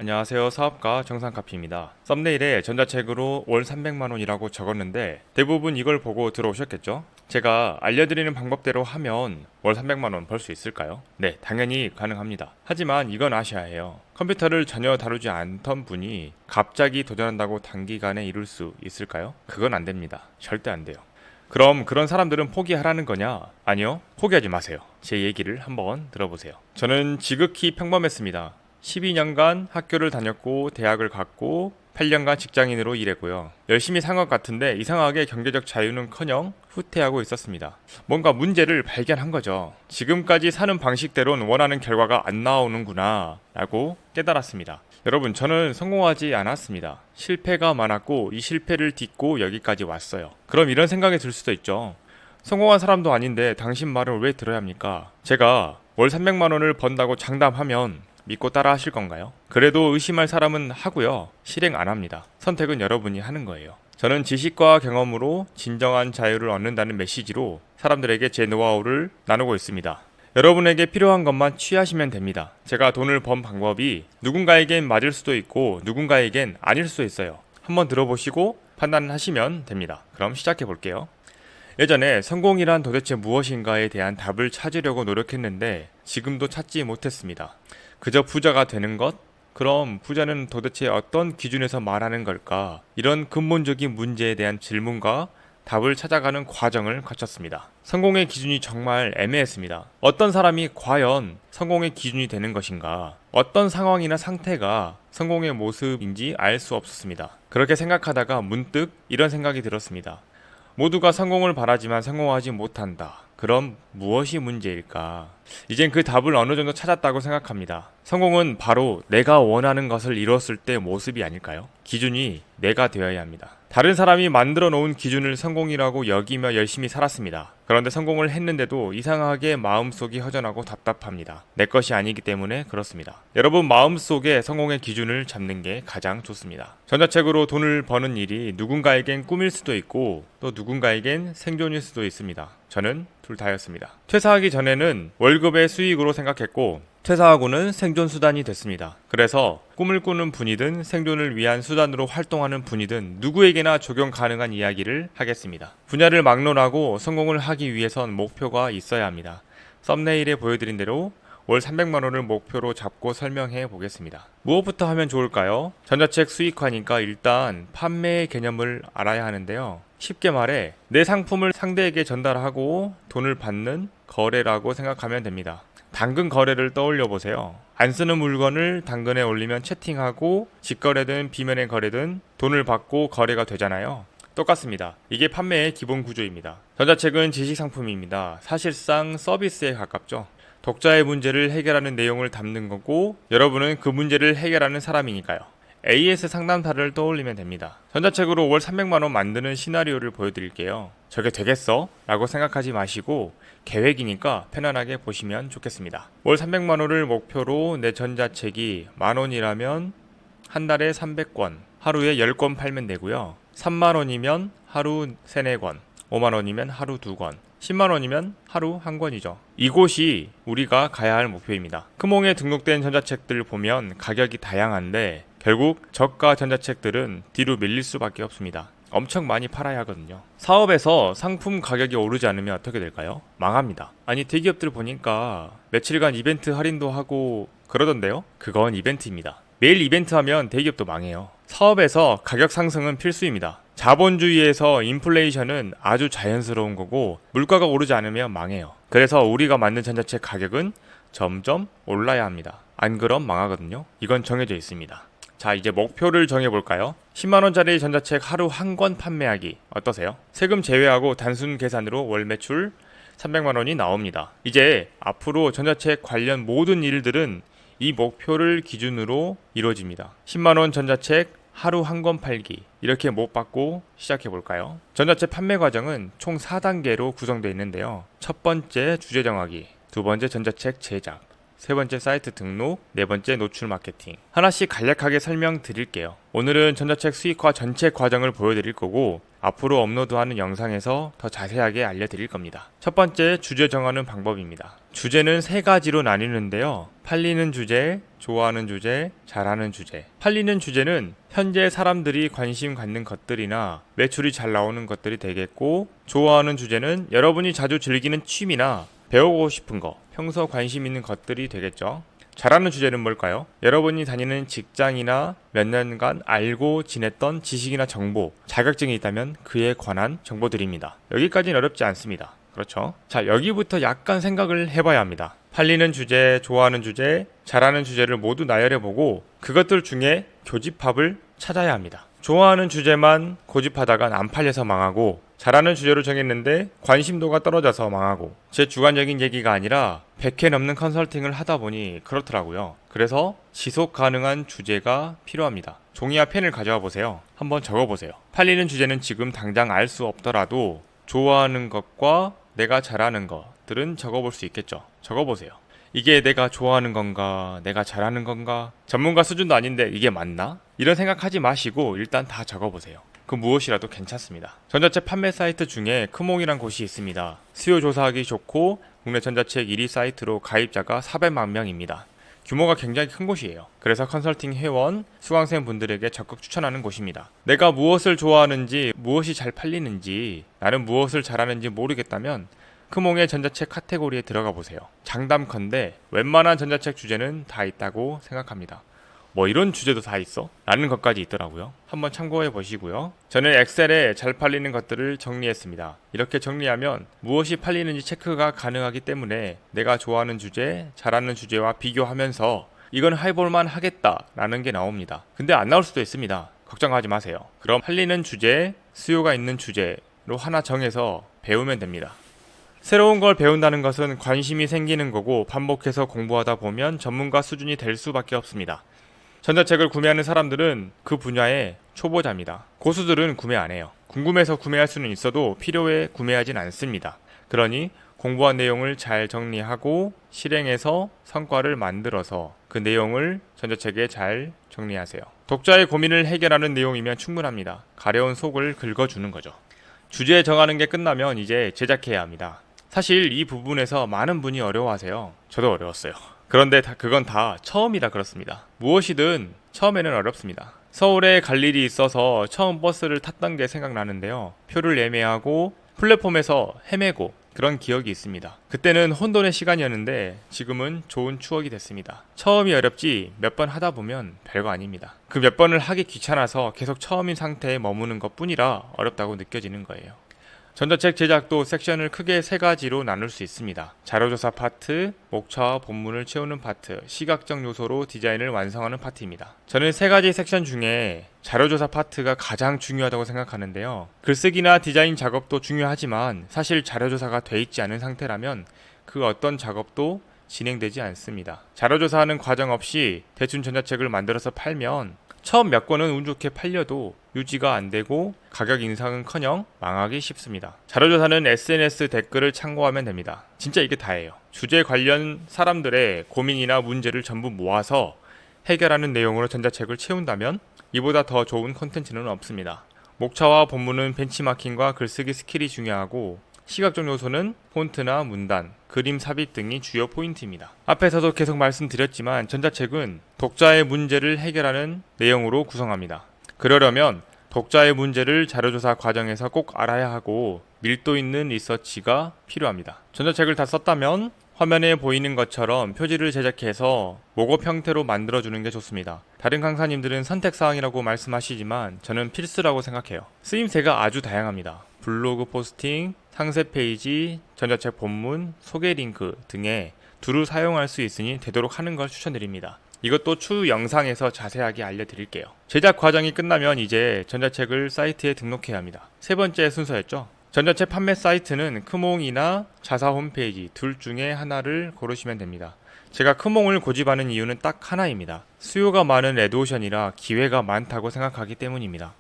안녕하세요. 사업가 정상카피입니다. 썸네일에 전자책으로 월 300만원이라고 적었는데 대부분 이걸 보고 들어오셨겠죠? 제가 알려드리는 방법대로 하면 월 300만원 벌 수 있을까요? 네, 당연히 가능합니다. 하지만 이건 아셔야 해요. 컴퓨터를 전혀 다루지 않던 분이 갑자기 도전한다고 단기간에 이룰 수 있을까요? 그건 안 됩니다. 절대 안 돼요. 그럼 그런 사람들은 포기하라는 거냐? 아니요. 포기하지 마세요. 제 얘기를 한번 들어보세요. 저는 지극히 평범했습니다. 12년간 학교를 다녔고 대학을 갔고 8년간 직장인으로 일했고요. 열심히 산 것 같은데 이상하게 경제적 자유는커녕 후퇴하고 있었습니다. 뭔가 문제를 발견한 거죠. 지금까지 사는 방식대로는 원하는 결과가 안 나오는구나 라고 깨달았습니다. 여러분, 저는 성공하지 않았습니다. 실패가 많았고 이 실패를 딛고 여기까지 왔어요. 그럼 이런 생각이 들 수도 있죠. 성공한 사람도 아닌데 당신 말을 왜 들어야 합니까? 제가 월 300만 원을 번다고 장담하면 믿고 따라 하실 건가요? 그래도 의심할 사람은 하고요. 실행 안 합니다. 선택은 여러분이 하는 거예요. 저는 지식과 경험으로 진정한 자유를 얻는다는 메시지로 사람들에게 제 노하우를 나누고 있습니다. 여러분에게 필요한 것만 취하시면 됩니다. 제가 돈을 번 방법이 누군가에겐 맞을 수도 있고 누군가에겐 아닐 수도 있어요. 한번 들어보시고 판단하시면 됩니다. 그럼 시작해 볼게요. 예전에 성공이란 도대체 무엇인가에 대한 답을 찾으려고 노력했는데 지금도 찾지 못했습니다. 그저 부자가 되는 것? 그럼 부자는 도대체 어떤 기준에서 말하는 걸까? 이런 근본적인 문제에 대한 질문과 답을 찾아가는 과정을 거쳤습니다. 성공의 기준이 정말 애매했습니다. 어떤 사람이 과연 성공의 기준이 되는 것인가? 어떤 상황이나 상태가 성공의 모습인지 알 수 없었습니다. 그렇게 생각하다가 문득 이런 생각이 들었습니다. 모두가 성공을 바라지만 성공하지 못한다. 그럼 무엇이 문제일까? 이젠 그 답을 어느 정도 찾았다고 생각합니다. 성공은 바로 내가 원하는 것을 이뤘을 때 모습이 아닐까요? 기준이 내가 되어야 합니다. 다른 사람이 만들어 놓은 기준을 성공이라고 여기며 열심히 살았습니다. 그런데 성공을 했는데도 이상하게 마음속이 허전하고 답답합니다. 내 것이 아니기 때문에 그렇습니다. 여러분, 마음속에 성공의 기준을 잡는 게 가장 좋습니다. 전자책으로 돈을 버는 일이 누군가에겐 꿈일 수도 있고 또 누군가에겐 생존일 수도 있습니다. 저는 둘 다였습니다. 퇴사하기 전에는 월급의 수익으로 생각했고 퇴사하고는 생존 수단이 됐습니다. 그래서 꿈을 꾸는 분이든 생존을 위한 수단으로 활동하는 분이든 누구에게나 적용 가능한 이야기를 하겠습니다. 분야를 막론하고 성공을 하기 위해선 목표가 있어야 합니다. 썸네일에 보여드린 대로 월 300만 원을 목표로 잡고 설명해 보겠습니다. 무엇부터 하면 좋을까요? 전자책 수익화니까 일단 판매의 개념을 알아야 하는데요. 쉽게 말해 내 상품을 상대에게 전달하고 돈을 받는 거래라고 생각하면 됩니다. 당근 거래를 떠올려 보세요. 안 쓰는 물건을 당근에 올리면 채팅하고 직거래든 비면의 거래든 돈을 받고 거래가 되잖아요. 똑같습니다. 이게 판매의 기본 구조입니다. 전자책은 지식 상품입니다. 사실상 서비스에 가깝죠. 독자의 문제를 해결하는 내용을 담는 거고 여러분은 그 문제를 해결하는 사람이니까요. AS 상담사를 떠올리면 됩니다. 전자책으로 월 300만원 만드는 시나리오를 보여드릴게요. 저게 되겠어? 라고 생각하지 마시고 계획이니까 편안하게 보시면 좋겠습니다. 월 300만원을 목표로 내 전자책이 만원이라면 한 달에 300권, 하루에 10권 팔면 되고요. 3만원이면 하루 3, 4권, 5만원이면 하루 2권, 10만원이면 하루 한 권이죠. 이곳이 우리가 가야 할 목표입니다. 크몽에 등록된 전자책들 보면 가격이 다양한데 결국 저가 전자책들은 뒤로 밀릴 수밖에 없습니다. 엄청 많이 팔아야 하거든요. 사업에서 상품 가격이 오르지 않으면 어떻게 될까요? 망합니다. 아니, 대기업들 보니까 며칠간 이벤트 할인도 하고 그러던데요? 그건 이벤트입니다. 매일 이벤트 하면 대기업도 망해요. 사업에서 가격 상승은 필수입니다. 자본주의에서 인플레이션은 아주 자연스러운 거고 물가가 오르지 않으면 망해요. 그래서 우리가 만든 전자책 가격은 점점 올라야 합니다. 안 그럼 망하거든요. 이건 정해져 있습니다. 자, 이제 목표를 정해볼까요? 10만원짜리 전자책 하루 한 권 판매하기 어떠세요? 세금 제외하고 단순 계산으로 월 매출 300만원이 나옵니다. 이제 앞으로 전자책 관련 모든 일들은 이 목표를 기준으로 이루어집니다. 10만원 전자책 하루 한 권 팔기, 이렇게 못 받고 시작해볼까요? 전자책 판매 과정은 총 4단계로 구성되어 있는데요. 첫 번째 주제 정하기, 두 번째 전자책 제작, 세 번째 사이트 등록, 네 번째 노출 마케팅. 하나씩 간략하게 설명드릴게요. 오늘은 전자책 수익화 전체 과정을 보여드릴 거고 앞으로 업로드하는 영상에서 더 자세하게 알려드릴 겁니다. 첫 번째, 주제 정하는 방법입니다. 주제는 세 가지로 나뉘는데요. 팔리는 주제, 좋아하는 주제, 잘하는 주제. 팔리는 주제는 현재 사람들이 관심 갖는 것들이나 매출이 잘 나오는 것들이 되겠고, 좋아하는 주제는 여러분이 자주 즐기는 취미나 배우고 싶은 거, 평소 관심 있는 것들이 되겠죠. 잘하는 주제는 뭘까요? 여러분이 다니는 직장이나 몇 년간 알고 지냈던 지식이나 정보, 자격증이 있다면 그에 관한 정보들입니다. 여기까지는 어렵지 않습니다. 그렇죠? 자, 여기부터 약간 생각을 해봐야 합니다. 팔리는 주제, 좋아하는 주제, 잘하는 주제를 모두 나열해보고 그것들 중에 교집합을 찾아야 합니다. 좋아하는 주제만 고집하다간 안 팔려서 망하고, 잘하는 주제로 정했는데 관심도가 떨어져서 망하고, 제 주관적인 얘기가 아니라 100회 넘는 컨설팅을 하다 보니 그렇더라고요. 그래서 지속 가능한 주제가 필요합니다. 종이와 펜을 가져와 보세요. 한번 적어보세요. 팔리는 주제는 지금 당장 알 수 없더라도 좋아하는 것과 내가 잘하는 것들은 적어볼 수 있겠죠. 적어보세요. 이게 내가 좋아하는 건가, 내가 잘하는 건가, 전문가 수준도 아닌데 이게 맞나? 이런 생각하지 마시고 일단 다 적어보세요. 그 무엇이라도 괜찮습니다. 전자책 판매 사이트 중에 크몽이란 곳이 있습니다. 수요 조사하기 좋고 국내 전자책 1위 사이트로 가입자가 400만 명입니다. 규모가 굉장히 큰 곳이에요. 그래서 컨설팅 회원, 수강생 분들에게 적극 추천하는 곳입니다. 내가 무엇을 좋아하는지, 무엇이 잘 팔리는지, 나는 무엇을 잘하는지 모르겠다면 크몽의 전자책 카테고리에 들어가 보세요. 장담컨대 웬만한 전자책 주제는 다 있다고 생각합니다. 뭐 이런 주제도 다 있어? 라는 것까지 있더라고요. 한번 참고해 보시고요. 저는 엑셀에 잘 팔리는 것들을 정리했습니다. 이렇게 정리하면 무엇이 팔리는지 체크가 가능하기 때문에 내가 좋아하는 주제, 잘하는 주제와 비교하면서 이건 해볼만 하겠다 라는 게 나옵니다. 근데 안 나올 수도 있습니다. 걱정하지 마세요. 그럼 팔리는 주제, 수요가 있는 주제로 하나 정해서 배우면 됩니다. 새로운 걸 배운다는 것은 관심이 생기는 거고, 반복해서 공부하다 보면 전문가 수준이 될 수밖에 없습니다. 전자책을 구매하는 사람들은 그 분야의 초보자입니다. 고수들은 구매 안 해요. 궁금해서 구매할 수는 있어도 필요해 구매하진 않습니다. 그러니 공부한 내용을 잘 정리하고 실행해서 성과를 만들어서 그 내용을 전자책에 잘 정리하세요. 독자의 고민을 해결하는 내용이면 충분합니다. 가려운 속을 긁어주는 거죠. 주제 정하는 게 끝나면 이제 제작해야 합니다. 사실 이 부분에서 많은 분이 어려워하세요. 저도 어려웠어요. 그런데 그건 다 처음이라 그렇습니다. 무엇이든 처음에는 어렵습니다. 서울에 갈 일이 있어서 처음 버스를 탔던 게 생각나는데요. 표를 예매하고 플랫폼에서 헤매고 그런 기억이 있습니다. 그때는 혼돈의 시간이었는데 지금은 좋은 추억이 됐습니다. 처음이 어렵지 몇 번 하다 보면 별거 아닙니다. 그 몇 번을 하기 귀찮아서 계속 처음인 상태에 머무는 것 뿐이라 어렵다고 느껴지는 거예요. 전자책 제작도 섹션을 크게 세 가지로 나눌 수 있습니다. 자료조사 파트, 목차와 본문을 채우는 파트, 시각적 요소로 디자인을 완성하는 파트입니다. 저는 세 가지 섹션 중에 자료조사 파트가 가장 중요하다고 생각하는데요. 글쓰기나 디자인 작업도 중요하지만 사실 자료조사가 돼 있지 않은 상태라면 그 어떤 작업도 진행되지 않습니다. 자료조사하는 과정 없이 대충 전자책을 만들어서 팔면 처음 몇 권은 운 좋게 팔려도 유지가 안 되고 가격 인상은커녕 망하기 쉽습니다. 자료조사는 SNS 댓글을 참고하면 됩니다. 진짜 이게 다예요. 주제 관련 사람들의 고민이나 문제를 전부 모아서 해결하는 내용으로 전자책을 채운다면 이보다 더 좋은 콘텐츠는 없습니다. 목차와 본문은 벤치마킹과 글쓰기 스킬이 중요하고, 시각적 요소는 폰트나 문단, 그림 삽입 등이 주요 포인트입니다. 앞에서도 계속 말씀드렸지만 전자책은 독자의 문제를 해결하는 내용으로 구성합니다. 그러려면 독자의 문제를 자료조사 과정에서 꼭 알아야 하고 밀도 있는 리서치가 필요합니다. 전자책을 다 썼다면 화면에 보이는 것처럼 표지를 제작해서 모급 형태로 만들어주는 게 좋습니다. 다른 강사님들은 선택사항이라고 말씀하시지만 저는 필수라고 생각해요. 쓰임새가 아주 다양합니다. 블로그 포스팅, 상세 페이지, 전자책 본문, 소개 링크 등에 두루 사용할 수 있으니 되도록 하는 걸 추천드립니다. 이것도 추후 영상에서 자세하게 알려드릴게요. 제작 과정이 끝나면 이제 전자책을 사이트에 등록해야 합니다. 세 번째 순서였죠. 전자책 판매 사이트는 크몽이나 자사 홈페이지 둘 중에 하나를 고르시면 됩니다. 제가 크몽을 고집하는 이유는 딱 하나입니다. 수요가 많은 레드오션이라 기회가 많다고 생각하기 때문입니다.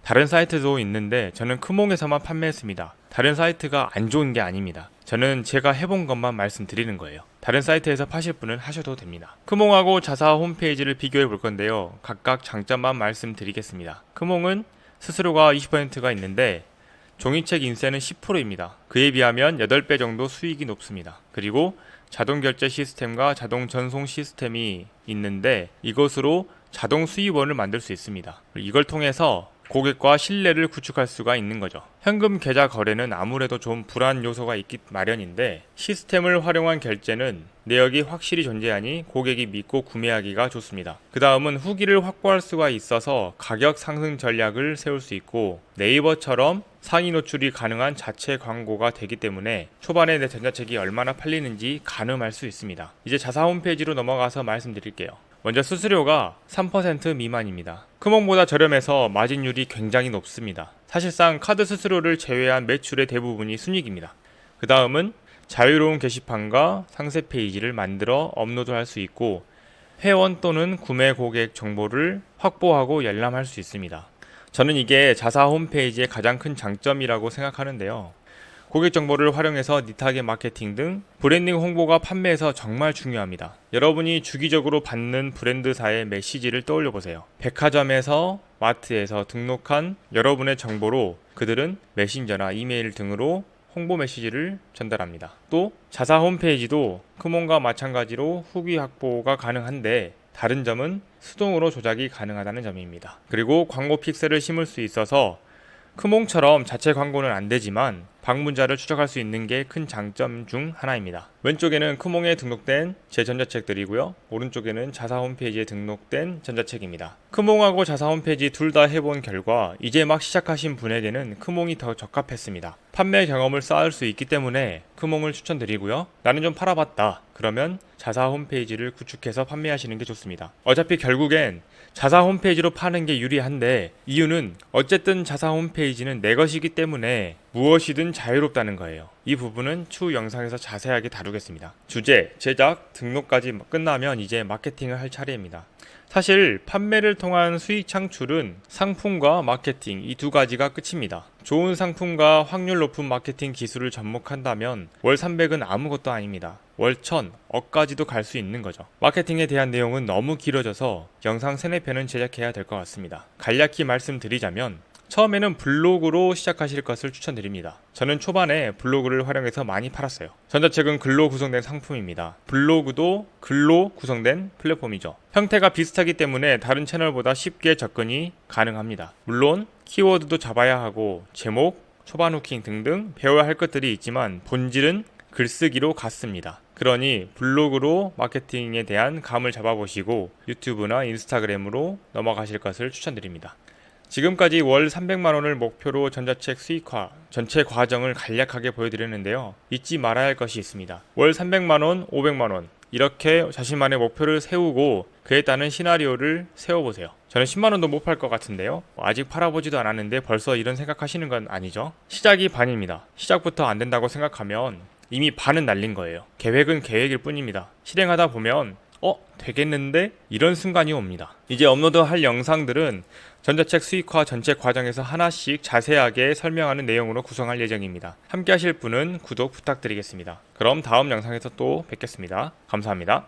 다른 사이트도 있는데 저는 크몽에서만 판매했습니다. 다른 사이트가 안 좋은 게 아닙니다. 저는 제가 해본 것만 말씀드리는 거예요. 다른 사이트에서 파실 분은 하셔도 됩니다. 크몽하고 자사 홈페이지를 비교해 볼 건데요. 각각 장점만 말씀드리겠습니다. 크몽은 수수료가 20%가 있는데 종이책 인쇄는 10%입니다. 그에 비하면 8배 정도 수익이 높습니다. 그리고 자동 결제 시스템과 자동 전송 시스템이 있는데 이것으로 자동 수입원을 만들 수 있습니다. 이걸 통해서 고객과 신뢰를 구축할 수가 있는 거죠. 현금 계좌 거래는 아무래도 좀 불안 요소가 있기 마련인데 시스템을 활용한 결제는 내역이 확실히 존재하니 고객이 믿고 구매하기가 좋습니다. 그 다음은 후기를 확보할 수가 있어서 가격 상승 전략을 세울 수 있고 네이버처럼 상위 노출이 가능한 자체 광고가 되기 때문에 초반에 내 전자책이 얼마나 팔리는지 가늠할 수 있습니다. 이제 자사 홈페이지로 넘어가서 말씀드릴게요. 먼저 수수료가 3% 미만입니다. 크몽보다 저렴해서 마진율이 굉장히 높습니다. 사실상 카드 수수료를 제외한 매출의 대부분이 순이익입니다. 그 다음은 자유로운 게시판과 상세 페이지를 만들어 업로드할 수 있고 회원 또는 구매 고객 정보를 확보하고 열람할 수 있습니다. 저는 이게 자사 홈페이지의 가장 큰 장점이라고 생각하는데요. 고객 정보를 활용해서 니타겟 마케팅 등 브랜딩 홍보가 판매에서 정말 중요합니다. 여러분이 주기적으로 받는 브랜드사의 메시지를 떠올려 보세요. 백화점에서 마트에서 등록한 여러분의 정보로 그들은 메신저나 이메일 등으로 홍보 메시지를 전달합니다. 또 자사 홈페이지도 크몽과 마찬가지로 후기 확보가 가능한데 다른 점은 수동으로 조작이 가능하다는 점입니다. 그리고 광고 픽셀을 심을 수 있어서 크몽처럼 자체 광고는 안 되지만 방문자를 추적할 수 있는 게 큰 장점 중 하나입니다. 왼쪽에는 크몽에 등록된 제 전자책들이고요. 오른쪽에는 자사 홈페이지에 등록된 전자책입니다. 크몽하고 자사 홈페이지 둘 다 해본 결과 이제 막 시작하신 분에게는 크몽이 더 적합했습니다. 판매 경험을 쌓을 수 있기 때문에 크몽을 추천드리고요. 나는 좀 팔아봤다. 그러면 자사 홈페이지를 구축해서 판매하시는 게 좋습니다. 어차피 결국엔 자사 홈페이지로 파는 게 유리한데 이유는 어쨌든 자사 홈페이지는 내 것이기 때문에 무엇이든 자유롭다는 거예요. 이 부분은 추후 영상에서 자세하게 다루겠습니다. 주제, 제작, 등록까지 끝나면 이제 마케팅을 할 차례입니다. 사실 판매를 통한 수익 창출은 상품과 마케팅 이 두 가지가 끝입니다. 좋은 상품과 확률 높은 마케팅 기술을 접목한다면 월 300은 아무것도 아닙니다. 월 1000, 억까지도 갈 수 있는 거죠. 마케팅에 대한 내용은 너무 길어져서 영상 3-4편은 제작해야 될 것 같습니다. 간략히 말씀드리자면 처음에는 블로그로 시작하실 것을 추천드립니다. 저는 초반에 블로그를 활용해서 많이 팔았어요. 전자책은 글로 구성된 상품입니다. 블로그도 글로 구성된 플랫폼이죠. 형태가 비슷하기 때문에 다른 채널보다 쉽게 접근이 가능합니다. 물론 키워드도 잡아야 하고 제목, 초반 후킹 등등 배워야 할 것들이 있지만 본질은 글쓰기로 같습니다. 그러니 블로그로 마케팅에 대한 감을 잡아보시고 유튜브나 인스타그램으로 넘어가실 것을 추천드립니다. 지금까지 월 300만원을 목표로 전자책 수익화 전체 과정을 간략하게 보여드렸는데요. 잊지 말아야 할 것이 있습니다. 월 300만원, 500만원 이렇게 자신만의 목표를 세우고 그에 따른 시나리오를 세워보세요. 저는 10만원도 못 팔 것 같은데요. 아직 팔아보지도 않았는데 벌써 이런 생각하시는 건 아니죠? 시작이 반입니다. 시작부터 안 된다고 생각하면 이미 반은 날린 거예요. 계획은 계획일 뿐입니다. 실행하다 보면 되겠는데? 이런 순간이 옵니다. 이제 업로드할 영상들은 전자책 수익화 전체 과정에서 하나씩 자세하게 설명하는 내용으로 구성할 예정입니다. 함께 하실 분은 구독 부탁드리겠습니다. 그럼 다음 영상에서 또 뵙겠습니다. 감사합니다.